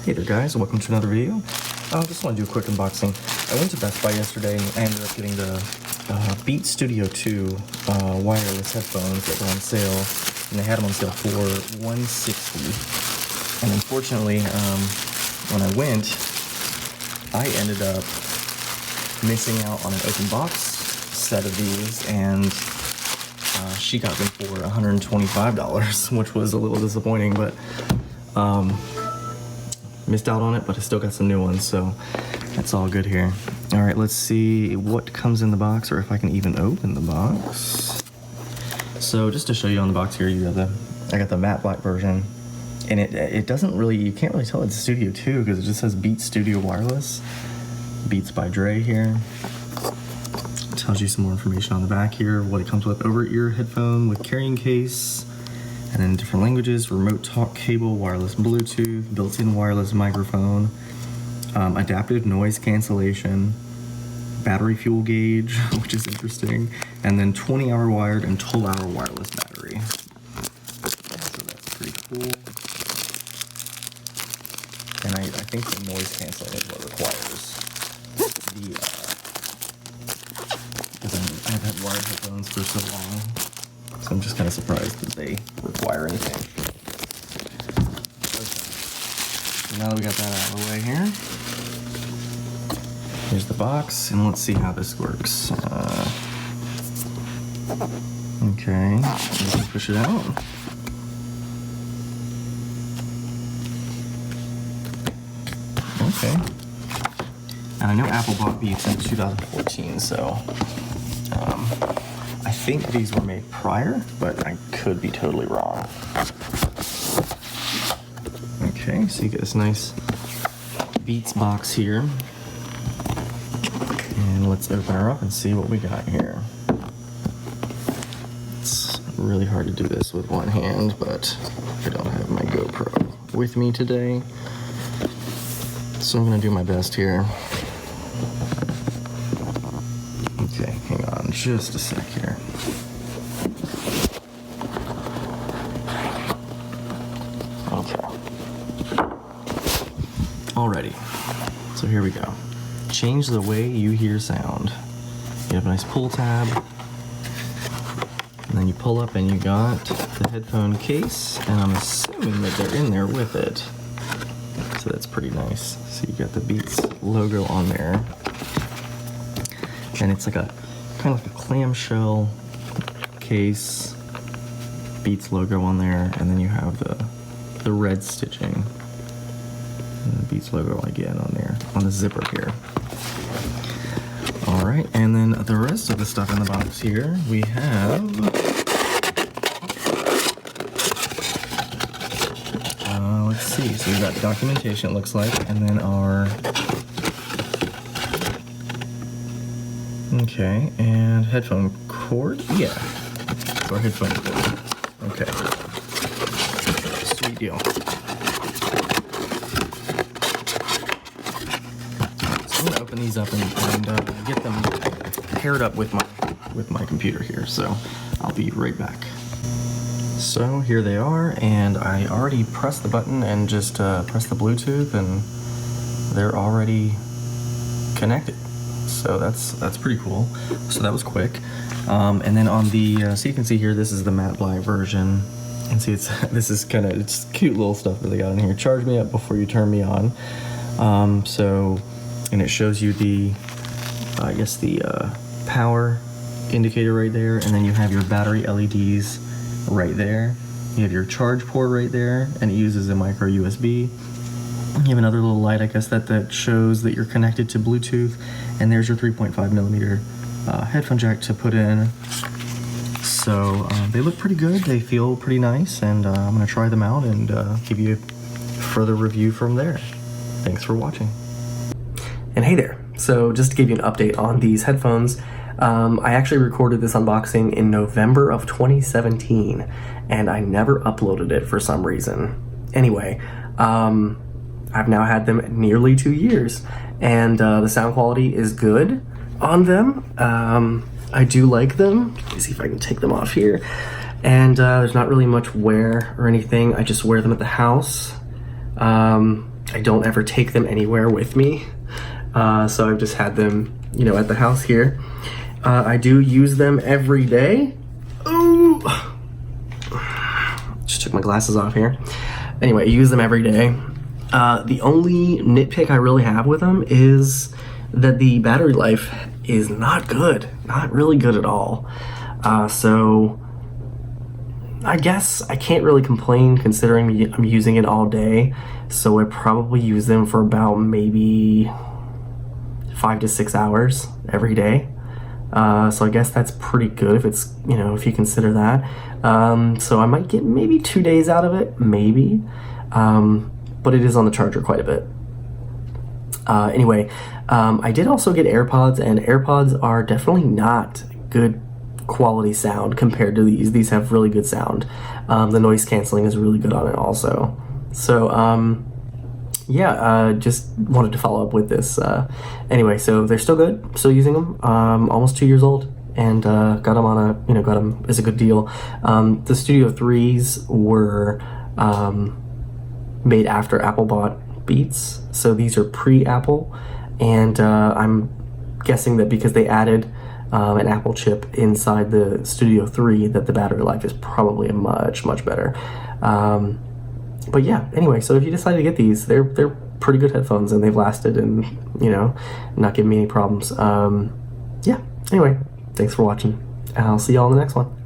Hey there guys, welcome to another video. I just want to do a quick unboxing. I went to Best Buy yesterday and I ended up getting the Beats Studio 2 wireless headphones that were on sale, and they had them on sale for $160. And unfortunately, when I went, I ended up missing out on an open box set of these, and she got them for $125, which was a little disappointing, but missed out on it, but I still got some new ones, so that's all good here. All right, let's see what comes in the box, or if I can even open the box. So just to show you on the box here, you got I got the matte black version, and it doesn't really, you can't really tell it's Studio 2 because it just says Beats Studio Wireless, Beats by Dre here. It tells you some more information on the back here, what it comes with: over-ear headphone with carrying case, and then different languages, remote talk cable, wireless Bluetooth, built-in wireless microphone, adaptive noise cancellation, battery fuel gauge, which is interesting, and then 20-hour wired and 12-hour wireless battery. So that's pretty cool. And I think the noise canceling is what requires the, because I've had wired headphones for so long. So I'm just kind of surprised that they require anything. Okay. So now that we got that out of the way here, here's the box, and let's see how this works. Okay, let's push it out. Okay. And I know Apple bought Beats in 2014, so I think these were made prior, but I could be totally wrong. Okay, so you get this nice Beats box here. And let's open her up and see what we got here. It's really hard to do this with one hand, but I don't have my GoPro with me today, so I'm gonna do my best here. Okay, hang on just a sec here. Okay. Alrighty, so here we go. Change the way you hear sound. You have a nice pull tab, and then you pull up and you got the headphone case, and I'm assuming that they're in there with it. So that's pretty nice. So you got the Beats logo on there, and it's like a kind of like a clamshell case, Beats logo on there, and then you have the red stitching, and the Beats logo again on there on the zipper here. All right, and then the rest of the stuff in the box here, we have let's see, so we've got documentation, it looks like, and then our, okay, and headphone cord, yeah, so our headphone cord, okay, sweet deal. So I'm gonna open these up and get them paired up with my computer here, so I'll be right back. So here they are, and I already pressed the button and just pressed the Bluetooth, and they're already connected. So that's pretty cool. So that was quick. And then on the so you can see here, this is the matte black version, and see this is kind of, it's cute little stuff that they got in here. Charge me up before you turn me on. So, and it shows you the I guess the power indicator right there, and then you have your battery LEDs right there. You have your charge port right there, and it uses a micro USB. You have another little light, I guess, that shows that you're connected to Bluetooth, and there's your 3.5mm headphone jack to put in. So they look pretty good, they feel pretty nice, and I'm gonna try them out and give you a further review from there. Thanks for watching. And hey there, so just to give you an update on these headphones, I actually recorded this unboxing in November of 2017, and I never uploaded it for some reason. Anyway, I've now had them nearly 2 years, and the sound quality is good on them. I do like them. Let me see if I can take them off here. And there's not really much wear or anything. I just wear them at the house. I don't ever take them anywhere with me. So I've just had them, you know, at the house here. I do use them every day. Ooh. Just took my glasses off here. Anyway, I use them every day. The only nitpick I really have with them is that the battery life is not good. Not really good at all. So I guess I can't really complain considering I'm using it all day. So I probably use them for about maybe 5 to 6 hours every day. So I guess that's pretty good if it's, you know, if you consider that. So I might get maybe 2 days out of it, maybe. But it is on the charger quite a bit. Anyway, I did also get AirPods, and AirPods are definitely not good quality sound compared to these. These have really good sound. The noise canceling is really good on it also. So, yeah, just wanted to follow up with this. Anyway, so they're still good, still using them, almost 2 years old, and got them on a, you know, got them as a good deal. The Studio 3s were made after Apple bought Beats, so these are pre-Apple, and I'm guessing that because they added an Apple chip inside the Studio 3 that the battery life is probably much better. But yeah, anyway, so if you decide to get these, they're pretty good headphones, and they've lasted and, you know, not giving me any problems. Yeah, anyway, thanks for watching, and I'll see you all in the next one.